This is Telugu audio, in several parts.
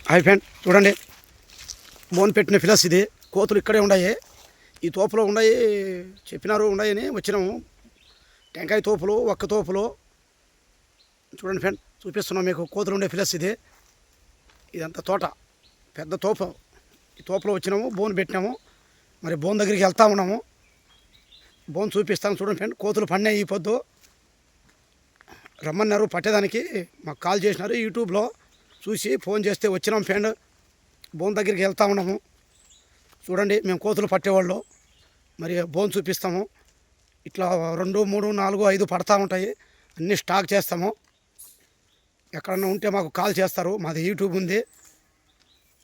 హాయ్ ఫ్రెండ్ చూడండి, బోన్ పెట్టిన ఫిలస్ ఇది. కోతులు ఇక్కడే ఉన్నాయి, ఈ తోపులో ఉన్నాయి, చెప్పినారు ఉన్నాయని వచ్చినాము. టెంకాయ తోపులు, ఒక్క తోపులు చూడండి ఫ్రెండ్, చూపిస్తున్నాం మీకు. కోతులు ఉండే ఫిలస్ ఇది. ఇదంతా తోట, పెద్ద తోపు. ఈ తోపులో వచ్చినాము, బోన్ పెట్టినాము. మరి బోన్ దగ్గరికి వెళ్తా ఉన్నాము. బోన్ చూపిస్తాను చూడండి ఫ్రెండ్. కోతులు పడినాయి ఈ పొద్దు, రమ్మన్నారు పట్టేదానికి. మాకు కాల్ చేసినారు, యూట్యూబ్లో చూసి ఫోన్ చేస్తే వచ్చినాం ఫ్రెండ్. బోన్ దగ్గరికి వెళ్తా ఉన్నాము. చూడండి, మేము కోతులు పట్టేవాళ్ళు. మరి బోన్ చూపిస్తాము. ఇట్లా 2, 3, 4, 5 పడతా ఉంటాయి. అన్నీ స్టాక్ చేస్తాము. ఎక్కడన్నా ఉంటే మాకు కాల్ చేస్తారు. మాది యూట్యూబ్ ఉంది.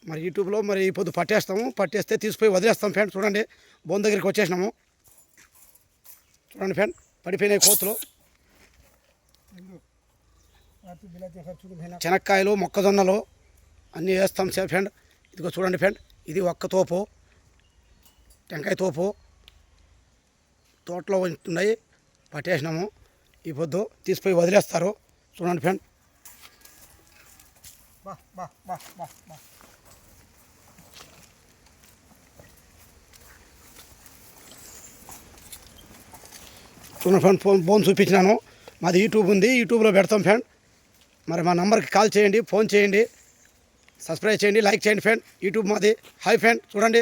మరి యూట్యూబ్లో మరి ఈ పొద్దు పట్టేస్తాము. పట్టేస్తే తీసుకుపోయి వదిలేస్తాం ఫ్రెండ్. చూడండి, బోన్ దగ్గరికి వచ్చేసినాము. చూడండి ఫ్రెండ్, పడిపోయినాయి కోతులు. శనక్కాయలు, మొక్కజొన్నలు అన్నీ వేస్తాం ఫ్రెండ్. ఇదిగో చూడండి ఫ్రెండ్, ఇది ఒక్క తోపు, టెంకాయ తోపు. తోటలో ఉన్నాయి, పట్టేసినాము. ఈ పొద్దు తీసిపోయి వదిలేస్తారు. చూడండి ఫ్రెండ్. చూడండి ఫ్రెండ్, ఫోన్ చూపించినాను. మాది యూట్యూబ్ ఉంది, యూట్యూబ్లో పెడతాం ఫ్రెండ్. మరి మా నంబర్కి కాల్ చేయండి, ఫోన్ చేయండి, సబ్స్క్రైబ్ చేయండి, లైక్ చేయండి ఫ్రెండ్. యూట్యూబ్ మాది. హాయ్ ఫ్రెండ్, చూడండి.